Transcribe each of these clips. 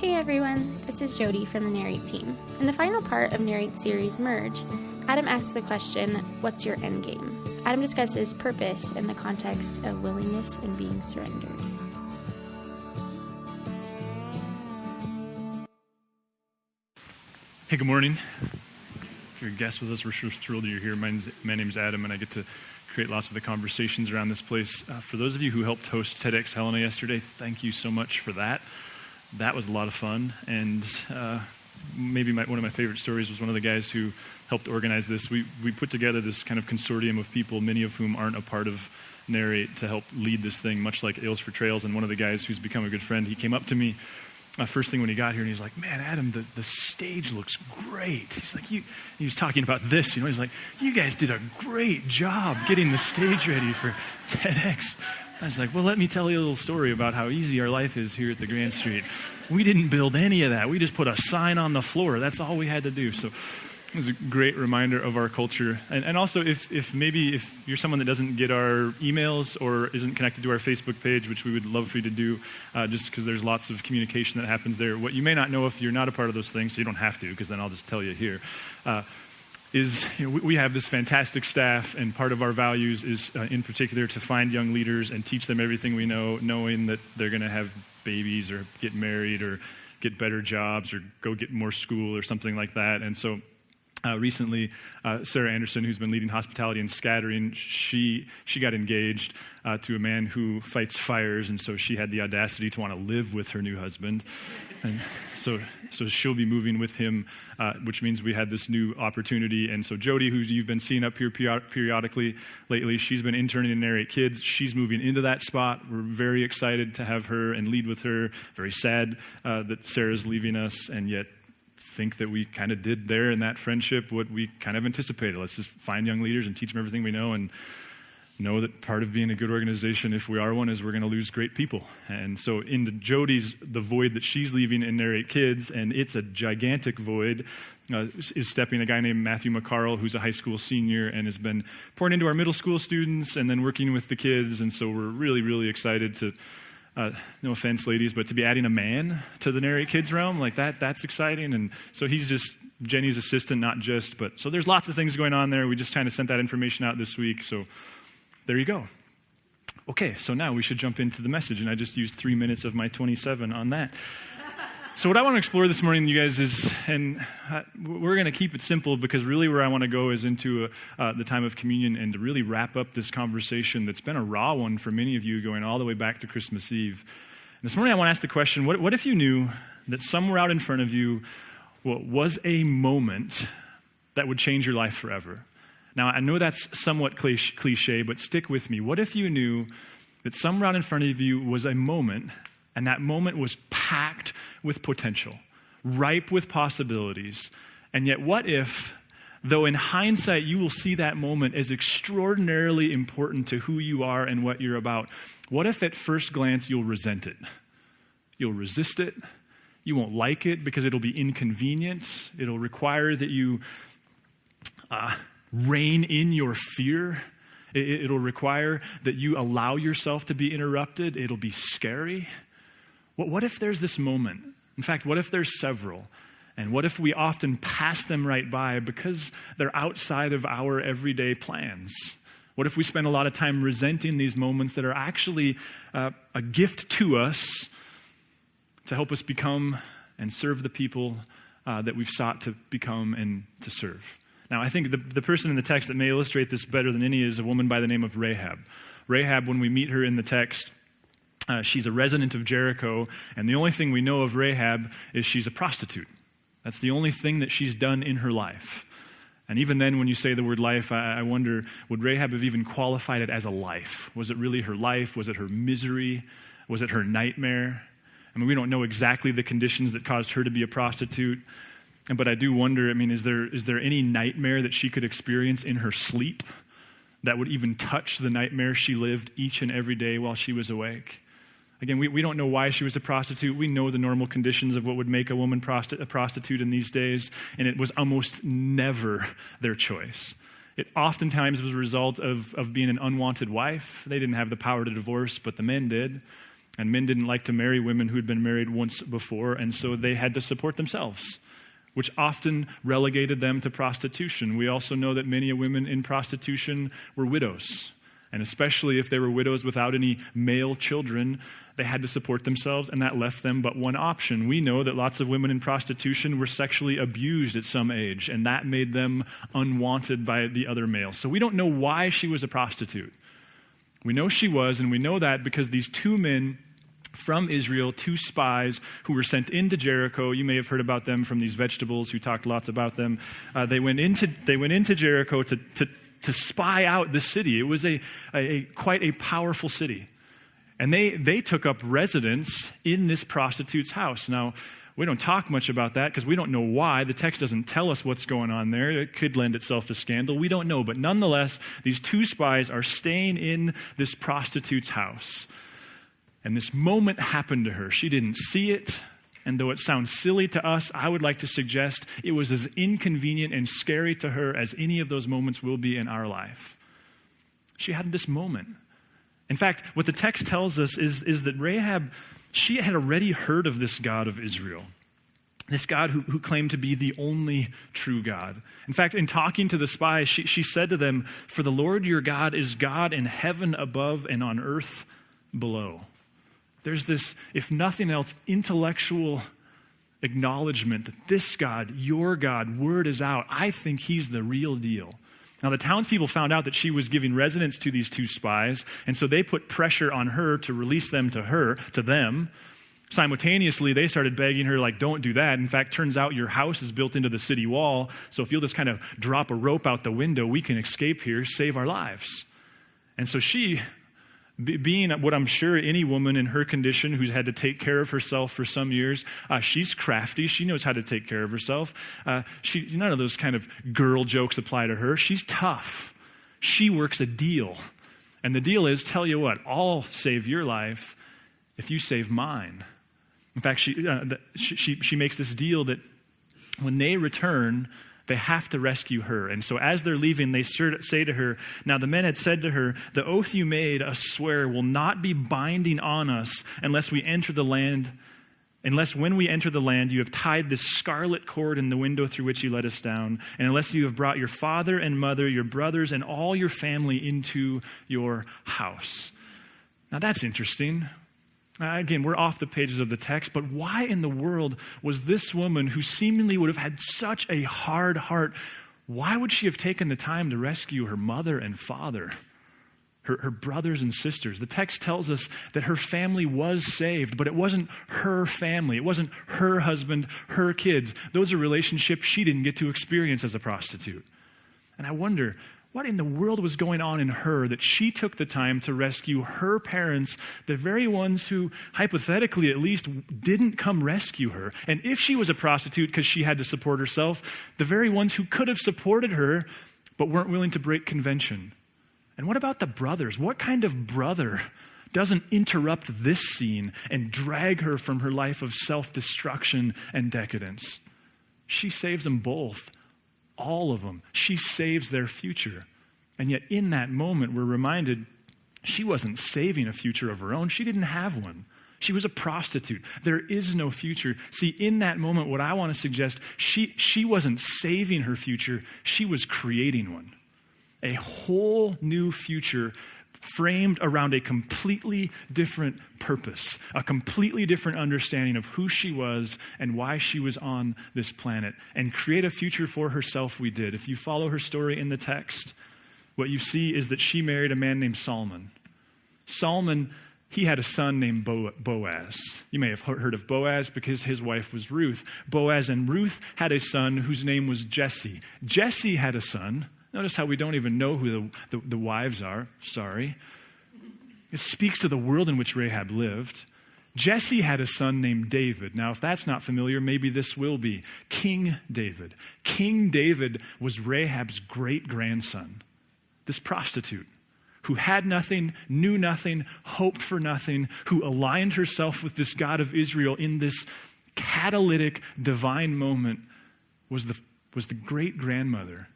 Hey everyone, this is Jody from the Narrate team. In the final part of Narrate's series, Merge, Adam asks the question, what's your end game? Adam discusses purpose in the context of willingness and being surrendered. Hey, good morning. If you're a guest with us, we're sure thrilled you're here. My name's Adam, and I get to create lots of the conversations around this place. For those of you who helped host TEDx Helena yesterday, thank you so much for that. That was a lot of fun, and maybe one of my favorite stories was one of the guys who helped organize this. We put together this kind of consortium of people, many of whom aren't a part of Narrate, to help lead this thing, much like Ales for Trails. And one of the guys who's become a good friend, he came up to me first thing when he got here, and he's like, man, Adam, the stage looks great. He's like, he was talking about this, he's like, you guys did a great job getting the stage ready for TEDx. I was like, well, let me tell you a little story about how easy our life is here at the Grand Street. We didn't build any of that. We just put a sign on the floor. That's all we had to do. So it was a great reminder of our culture. And also, if you're someone that doesn't get our emails or isn't connected to our Facebook page, which we would love for you to do, just because there's lots of communication that happens there. What you may not know if you're not a part of those things, so you don't have to, because then I'll just tell you here, is we have this fantastic staff, and part of our values is, in particular, to find young leaders and teach them everything we know, knowing that they're going to have babies or get married or get better jobs or go get more school or something like that. And so recently, Sarah Anderson, who's been leading hospitality and scattering, she got engaged to a man who fights fires, and so she had the audacity to want to live with her new husband. And so she'll be moving with him, which means we had this new opportunity. And so Jody, who you've been seeing up here periodically lately, she's been interning in Narrate Kids. She's moving into that spot. We're very excited to have her and lead with her. Very sad that Sarah's leaving us, and yet think that we kind of did there in that friendship what we kind of anticipated. Let's just find young leaders and teach them everything we know, and know that part of being a good organization, if we are one, is we're going to lose great people. And so into Jody's, the void that she's leaving in Narrate Kids, and it's a gigantic void, is stepping a guy named Matthew McCarl, who's a high school senior and has been pouring into our middle school students and then working with the kids. And so we're really, really excited to, no offense, ladies, but to be adding a man to the Narrate Kids realm, like that's exciting. And so he's just Jenny's assistant, not just, but so there's lots of things going on there. We just kind of sent that information out this week. So there you go. Okay, so now we should jump into the message, and I just used 3 minutes of my 27 on that. So what I want to explore this morning, you guys, is, and we're going to keep it simple, because really where I want to go is into the time of communion and to really wrap up this conversation that's been a raw one for many of you going all the way back to Christmas Eve. And this morning I want to ask the question, what if you knew that somewhere out in front of you was a moment that would change your life forever? Now, I know that's somewhat cliche, but stick with me. What if you knew that somewhere out in front of you was a moment, and that moment was packed with potential, ripe with possibilities, and yet what if, though in hindsight you will see that moment as extraordinarily important to who you are and what you're about, what if at first glance you'll resent it? You'll resist it. You won't like it because it'll be inconvenient. It'll require that you rein in your fear. It'll require that you allow yourself to be interrupted. It'll be scary. What if there's this moment? In fact, what if there's several? And what if we often pass them right by because they're outside of our everyday plans? What if we spend a lot of time resenting these moments that are actually a gift to us to help us become and serve the people that we've sought to become and to serve? Now, I think the person in the text that may illustrate this better than any is a woman by the name of Rahab. Rahab, when we meet her in the text, she's a resident of Jericho, and the only thing we know of Rahab is she's a prostitute. That's the only thing that she's done in her life. And even then, when you say the word life, I wonder, would Rahab have even qualified it as a life? Was it really her life? Was it her misery? Was it her nightmare? I mean, we don't know exactly the conditions that caused her to be a prostitute. But I do wonder, is there any nightmare that she could experience in her sleep that would even touch the nightmare she lived each and every day while she was awake? Again, we don't know why she was a prostitute. We know the normal conditions of what would make a woman a prostitute in these days, and it was almost never their choice. It oftentimes was a result of being an unwanted wife. They didn't have the power to divorce, but the men did. And men didn't like to marry women who had been married once before, and so they had to support themselves, which often relegated them to prostitution. We also know that many women in prostitution were widows. And especially if they were widows without any male children, they had to support themselves, and that left them but one option. We know that lots of women in prostitution were sexually abused at some age, and that made them unwanted by the other males. So we don't know why she was a prostitute. We know she was, and we know that because these two men from Israel, two spies who were sent into Jericho. You may have heard about them from these vegetables who talked lots about them. They went into Jericho to spy out the city. It was quite a powerful city. And they took up residence in this prostitute's house. Now, we don't talk much about that because we don't know why. The text doesn't tell us what's going on there. It could lend itself to scandal. We don't know. But nonetheless, these two spies are staying in this prostitute's house. And this moment happened to her. She didn't see it. And though it sounds silly to us, I would like to suggest it was as inconvenient and scary to her as any of those moments will be in our life. She had this moment. In fact, what the text tells us is that Rahab, she had already heard of this God of Israel, this God who claimed to be the only true God. In fact, in talking to the spies, she said to them, "For the Lord your God is God in heaven above and on earth below." There's this, if nothing else, intellectual acknowledgement that this God, your God, word is out. I think he's the real deal. Now, the townspeople found out that she was giving residence to these two spies, and so they put pressure on her to release them to them. Simultaneously, they started begging her, like, don't do that. In fact, turns out your house is built into the city wall, so if you'll just kind of drop a rope out the window, we can escape here, save our lives. And so she, being what I'm sure any woman in her condition who's had to take care of herself for some years, she's crafty. She knows how to take care of herself. None of those kind of girl jokes apply to her. She's tough. She works a deal. And the deal is, tell you what, I'll save your life if you save mine. In fact, she makes this deal that when they return, they have to rescue her. And so as they're leaving, they say to her, now the men had said to her, the oath you made us swear will not be binding on us unless when we enter the land, you have tied this scarlet cord in the window through which you let us down, and unless you have brought your father and mother, your brothers, and all your family into your house. Now that's interesting. Again, we're off the pages of the text, but why in the world was this woman who seemingly would have had such a hard heart, why would she have taken the time to rescue her mother and father, her brothers and sisters? The text tells us that her family was saved, but it wasn't her family. It wasn't her husband, her kids. Those are relationships she didn't get to experience as a prostitute. And I wonder, what in the world was going on in her that she took the time to rescue her parents, the very ones who, hypothetically at least, didn't come rescue her? And if she was a prostitute because she had to support herself, the very ones who could have supported her but weren't willing to break convention. And what about the brothers? What kind of brother doesn't interrupt this scene and drag her from her life of self-destruction and decadence? She saves them both. All of them. She saves their future. And yet in that moment, we're reminded she wasn't saving a future of her own. She didn't have one. She was a prostitute. There is no future. See, in that moment, what I want to suggest, she wasn't saving her future. She was creating one. A whole new future framed around a completely different purpose, a completely different understanding of who she was and why she was on this planet. And create a future for herself we did. If you follow her story in the text, what you see is that she married a man named Solomon. Solomon, he had a son named Boaz. You may have heard of Boaz because his wife was Ruth. Boaz and Ruth had a son whose name was Jesse. Jesse had a son. Notice how we don't even know who the wives are. Sorry. It speaks to the world in which Rahab lived. Jesse had a son named David. Now, if that's not familiar, maybe this will be. King David. King David was Rahab's great-grandson. This prostitute who had nothing, knew nothing, hoped for nothing, who aligned herself with this God of Israel in this catalytic divine moment was the great-grandmother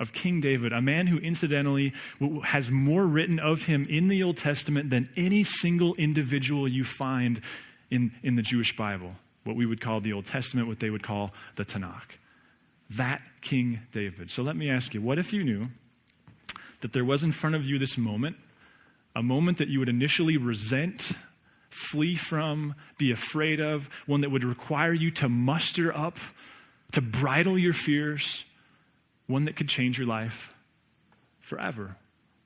of King David, a man who incidentally has more written of him in the Old Testament than any single individual you find in the Jewish Bible, what we would call the Old Testament, what they would call the Tanakh. That King David. So let me ask you, what if you knew that there was in front of you this moment, a moment that you would initially resent, flee from, be afraid of, one that would require you to muster up, to bridle your fears, one that could change your life forever?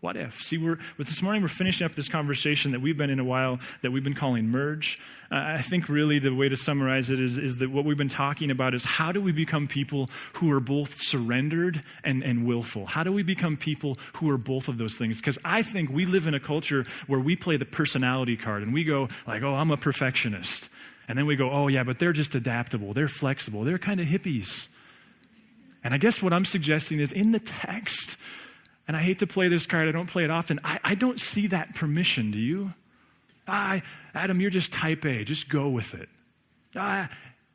What if? See, this morning we're finishing up this conversation that we've been in a while, that we've been calling Merge. I think really the way to summarize it is that what we've been talking about is how do we become people who are both surrendered and willful? How do we become people who are both of those things? Because I think we live in a culture where we play the personality card and we go like, oh, I'm a perfectionist. And then we go, oh yeah, but they're just adaptable. They're flexible. They're kind of hippies. And I guess what I'm suggesting is in the text, and I hate to play this card, I don't play it often, I don't see that permission, do you? Adam, you're just type A, just go with it.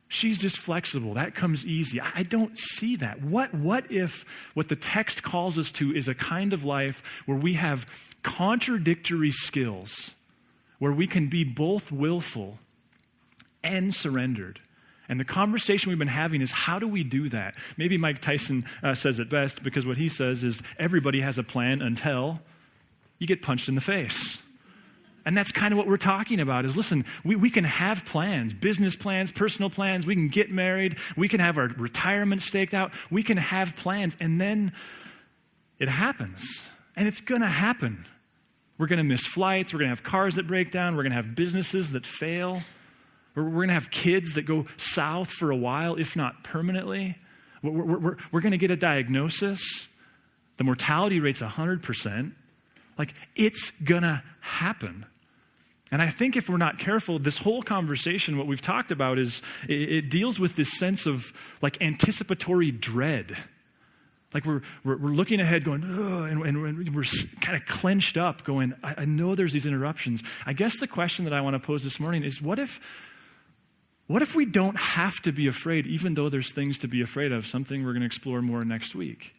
She's just flexible, that comes easy. I don't see that. What if what the text calls us to is a kind of life where we have contradictory skills, where we can be both willful and surrendered? And the conversation we've been having is, how do we do that? Maybe Mike Tyson says it best, because what he says is everybody has a plan until you get punched in the face. And that's kind of what we're talking about is, listen, we can have plans, business plans, personal plans. We can get married. We can have our retirement staked out. We can have plans. And then it happens. And it's going to happen. We're going to miss flights. We're going to have cars that break down. We're going to have businesses that fail. We're going to have kids that go south for a while, if not permanently. We're going to get a diagnosis. The mortality rate's 100%. Like, it's going to happen. And I think if we're not careful, this whole conversation, what we've talked about is, it deals with this sense of like anticipatory dread. Like we're looking ahead going, oh, and we're kind of clenched up going, I know there's these interruptions. I guess the question that I want to pose this morning is, what if we don't have to be afraid, even though there's things to be afraid of, something we're going to explore more next week?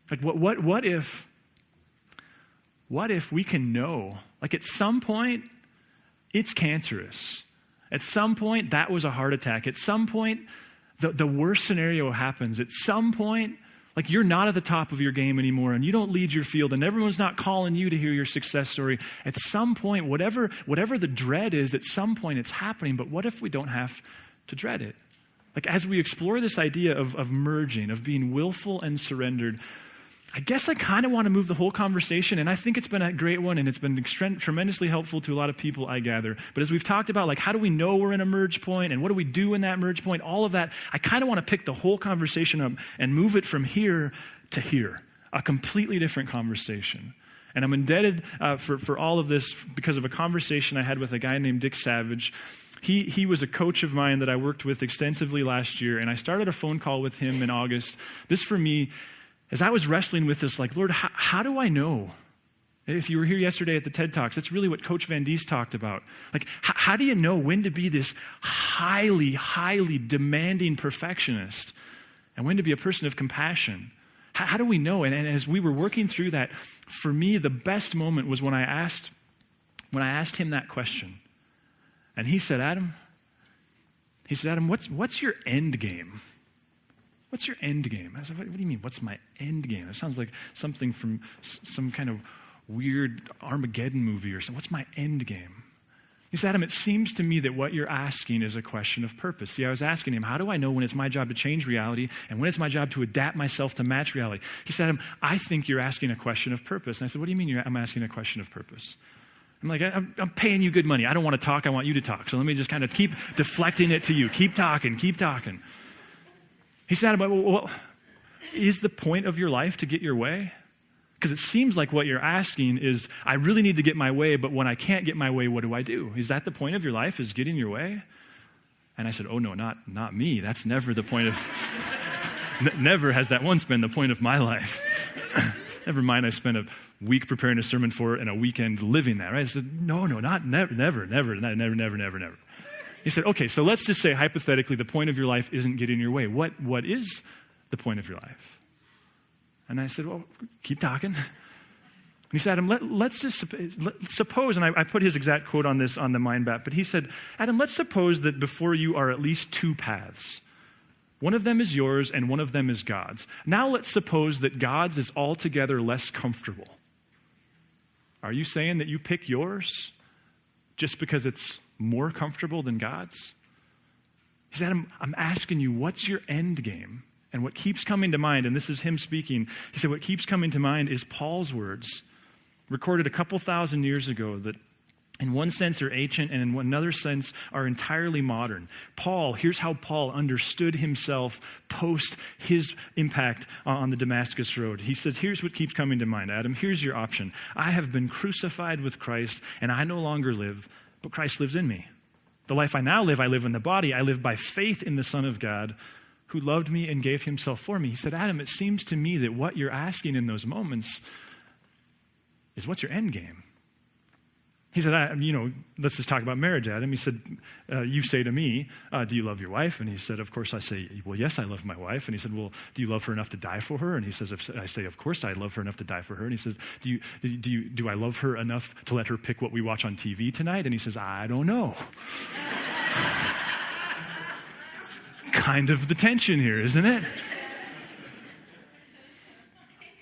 Like what if we can know, like at some point, it's cancerous. At some point, that was a heart attack. At some point, the worst scenario happens. At some point, like you're not at the top of your game anymore and you don't lead your field and everyone's not calling you to hear your success story. At some point, whatever the dread is, at some point it's happening, but what if we don't have to dread it? Like as we explore this idea of merging, of being willful and surrendered, I guess I kind of want to move the whole conversation, and I think it's been a great one, and it's been tremendously helpful to a lot of people, I gather. But as we've talked about, like how do we know we're in a merge point, and what do we do in that merge point, all of that, I kind of want to pick the whole conversation up and move it from here to here, a completely different conversation. And I'm indebted for all of this because of a conversation I had with a guy named Dick Savage. He was a coach of mine that I worked with extensively last year, and I started a phone call with him in August. This for me, as I was wrestling with this, like, Lord, how do I know? If you were here yesterday at the TED Talks, that's really what Coach Van Dies talked about. Like, how do you know when to be this highly, highly demanding perfectionist and when to be a person of compassion? How do we know? And as we were working through that, for me, the best moment was when I asked him that question. And he said, Adam, what's your end game? What's your end game? I said, what do you mean, what's my end game? It sounds like something from some kind of weird Armageddon movie or something. What's my end game? He said, Adam, it seems to me that what you're asking is a question of purpose. See, I was asking him, how do I know when it's my job to change reality and when it's my job to adapt myself to match reality? He said, Adam, I think you're asking a question of purpose. And I said, what do you mean I'm asking a question of purpose? I'm like, I'm paying you good money. I don't want to talk. I want you to talk. So let me just kind of keep deflecting it to you. Keep talking. He said, well, is the point of your life to get your way? Because it seems like what you're asking is, I really need to get my way, but when I can't get my way, what do I do? Is that the point of your life, is getting your way? And I said, oh no, not me. That's never the point of, never has that once been the point of my life. Never mind, I spent a week preparing a sermon for it and a weekend living that, right? I said, never. He said, okay, so let's just say hypothetically the point of your life isn't getting your way. What is the point of your life? And I said, well, keep talking. And he said, Adam, let's just suppose, and I put his exact quote on this on the mind map, but he said, Adam, let's suppose that before you are at least two paths. One of them is yours and one of them is God's. Now let's suppose that God's is altogether less comfortable. Are you saying that you pick yours just because it's more comfortable than God's? He said, I'm asking you, what's your end game? And what keeps coming to mind, and this is him speaking, he said, what keeps coming to mind is Paul's words, recorded a couple thousand years ago, that in one sense are ancient and in another sense are entirely modern. Paul, here's how Paul understood himself post his impact on the Damascus Road. He says, here's what keeps coming to mind, Adam. Here's your option. I have been crucified with Christ, and I no longer live, but Christ lives in me. The life I now live, I live in the body. I live by faith in the Son of God, who loved me and gave himself for me. He said, Adam, it seems to me that what you're asking in those moments is, what's your end game? He said, let's just talk about marriage, Adam. He said, you say to me, do you love your wife? And he said, of course I say, well, yes, I love my wife. And he said, well, do you love her enough to die for her? And he says, I say, of course I love her enough to die for her. And he says, do I love her enough to let her pick what we watch on TV tonight? And he says, I don't know. It's kind of the tension here, isn't it?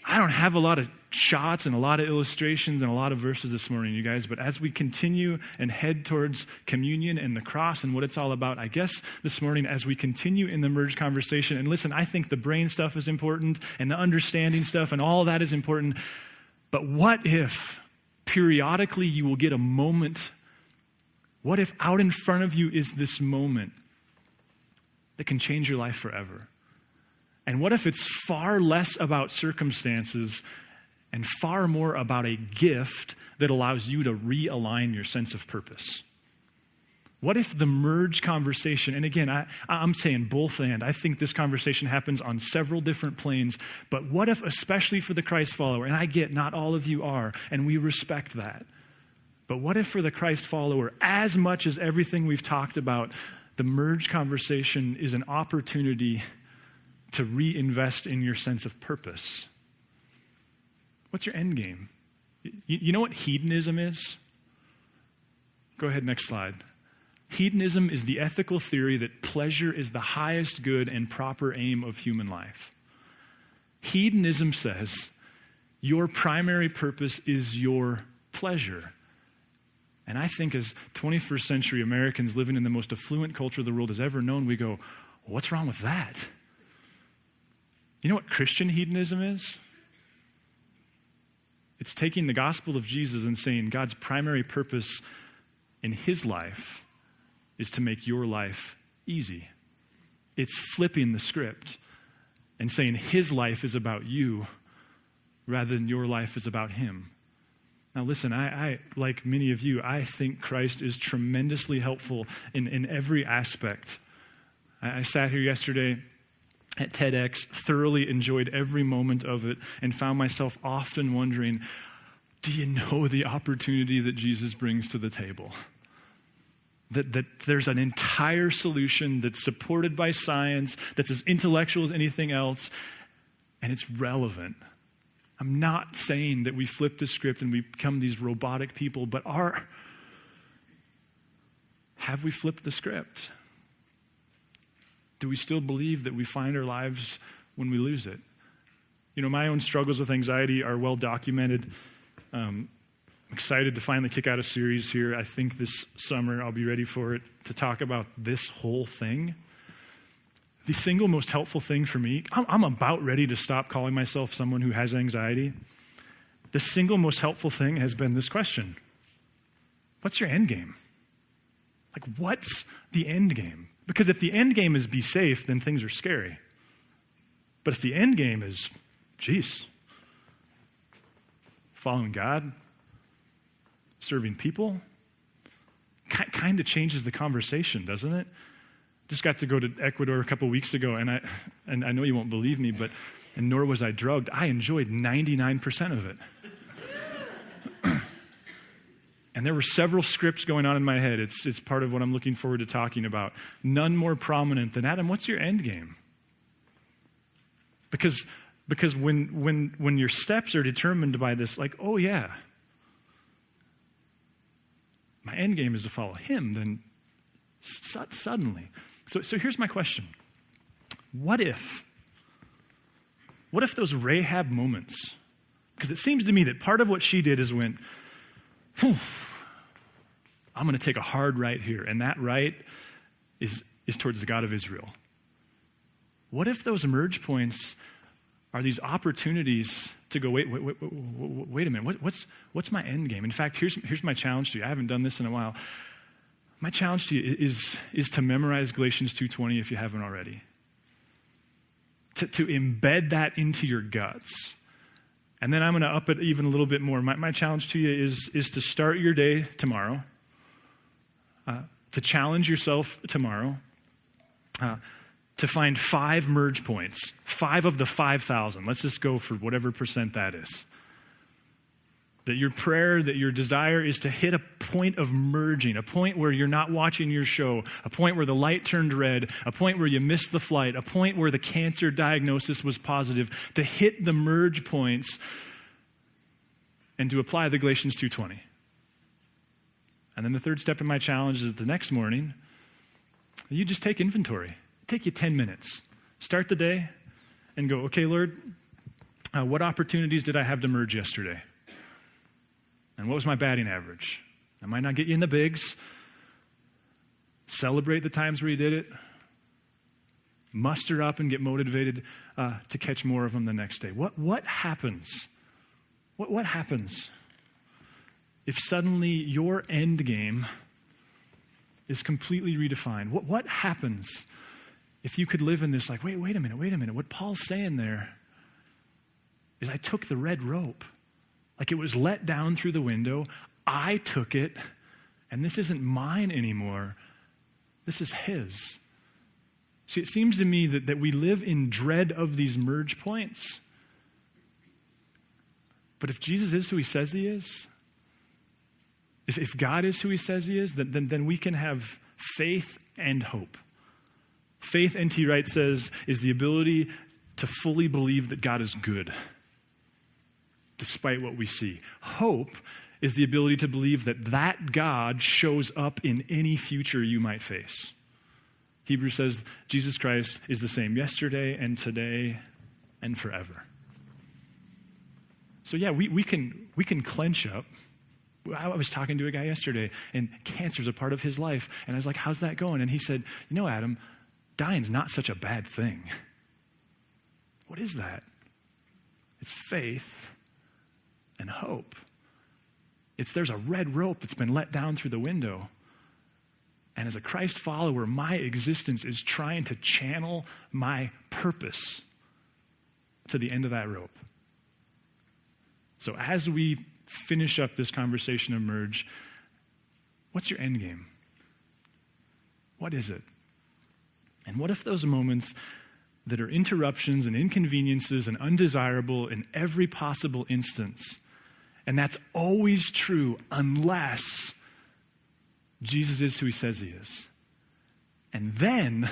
I don't have a lot of shots and a lot of illustrations and a lot of verses this morning, you guys, but as we continue and head towards communion and the cross and what it's all about, I guess this morning as we continue in the merge conversation, and listen, I think the brain stuff is important and the understanding stuff and all of that is important, but what if periodically you will get a moment, what if out in front of you is this moment that can change your life forever? And what if it's far less about circumstances and far more about a gift that allows you to realign your sense of purpose? What if the merge conversation, and again, I'm saying both and, I think this conversation happens on several different planes, but what if, especially for the Christ follower, and I get not all of you are, and we respect that, but what if for the Christ follower, as much as everything we've talked about, the merge conversation is an opportunity to reinvest in your sense of purpose? What's your end game? You know what hedonism is? Go ahead, next slide. Hedonism is the ethical theory that pleasure is the highest good and proper aim of human life. Hedonism says your primary purpose is your pleasure. And I think as 21st century Americans living in the most affluent culture the world has ever known, we go, what's wrong with that? You know what Christian hedonism is? It's taking the gospel of Jesus and saying God's primary purpose in his life is to make your life easy. It's flipping the script and saying his life is about you rather than your life is about him. Now listen, I like many of you, I think Christ is tremendously helpful in every aspect. I sat here yesterday at TEDx, thoroughly enjoyed every moment of it, and found myself often wondering, do you know the opportunity that Jesus brings to the table? That there's an entire solution that's supported by science, that's as intellectual as anything else, and it's relevant. I'm not saying that we flip the script and we become these robotic people, but have we flipped the script? Do we still believe that we find our lives when we lose it? You know, my own struggles with anxiety are well documented. I'm excited to finally kick out a series here. I think this summer I'll be ready for it to talk about this whole thing. The single most helpful thing for me, I'm about ready to stop calling myself someone who has anxiety. The single most helpful thing has been this question. What's your end game? Like, what's the end game? Because if the end game is be safe, then things are scary. But if the end game is, following God, serving people, kind of changes the conversation, doesn't it? Just got to go to Ecuador a couple weeks ago, and I know you won't believe me, and nor was I drugged. I enjoyed 99% of it. And there were several scripts going on in my head. It's part of what I'm looking forward to talking about. None more prominent than, Adam, what's your end game? Because Because when your steps are determined by this, like, oh yeah, my end game is to follow him, then suddenly. So here's my question. What if those Rahab moments, because it seems to me that part of what she did is went, I'm going to take a hard right here, and that right is towards the God of Israel. What if those emerge points are these opportunities to go, wait a minute, what's my end game? In fact, here's my challenge to you. I haven't done this in a while. My challenge to you is to memorize Galatians 2:20 if you haven't already. To embed that into your guts. And then I'm going to up it even a little bit more. My challenge to you is to start your day tomorrow, to challenge yourself tomorrow, to find 5 merge points, 5 of the 5,000. Let's just go for whatever percent that is. That your prayer, that your desire is to hit a point of merging, a point where you're not watching your show, a point where the light turned red, a point where you missed the flight, a point where the cancer diagnosis was positive, to hit the merge points and to apply the Galatians 2:20. And then the third step in my challenge is the next morning, you just take inventory. Take you 10 minutes. Start the day and go, okay, Lord, what opportunities did I have to merge yesterday? And what was my batting average? I might not get you in the bigs. Celebrate the times where you did it. Muster up and get motivated to catch more of them the next day. What happens? What happens if suddenly your end game is completely redefined? What happens if you could live in this like, wait a minute. What Paul's saying there is I took the red rope. Like it was let down through the window. I took it, and this isn't mine anymore. This is his. See, it seems to me that we live in dread of these merge points. But if Jesus is who he says he is, if God is who he says he is, then we can have faith and hope. Faith, N.T. Wright says, is the ability to fully believe that God is good, despite what we see. Hope is the ability to believe that God shows up in any future you might face. Hebrews says Jesus Christ is the same yesterday and today and forever. So yeah, we can clench up. I was talking to a guy yesterday, and cancer's a part of his life, and I was like, how's that going? And he said, Adam, dying's not such a bad thing. What is that? It's faith and hope. There's a red rope that's been let down through the window. And as a Christ follower, my existence is trying to channel my purpose to the end of that rope. So as we finish up this conversation of merge, what's your end game? What is it? And what if those moments that are interruptions and inconveniences and undesirable in every possible instance, and that's always true unless Jesus is who he says he is. And then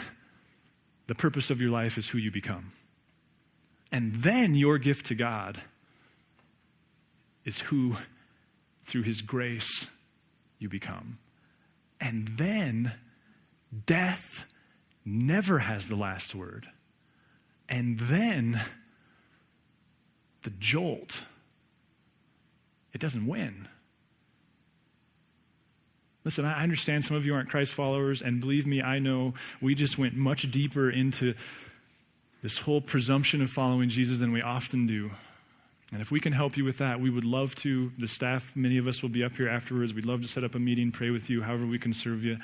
the purpose of your life is who you become. And then your gift to God is who, through his grace, you become. And then death never has the last word. And then the jolt, it doesn't win. Listen, I understand some of you aren't Christ followers, and believe me, I know we just went much deeper into this whole presumption of following Jesus than we often do. And if we can help you with that, we would love to. The staff, many of us will be up here afterwards. We'd love to set up a meeting, pray with you, however we can serve you.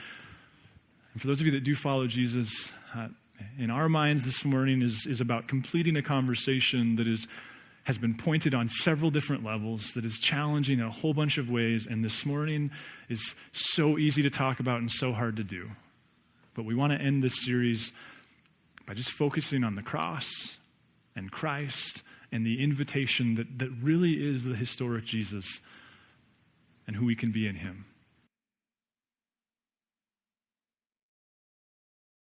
And for those of you that do follow Jesus, in our minds this morning is about completing a conversation that has been pointed on several different levels, that is challenging in a whole bunch of ways, and this morning is so easy to talk about and so hard to do. But we want to end this series by just focusing on the cross and Christ and the invitation that really is the historic Jesus and who we can be in him.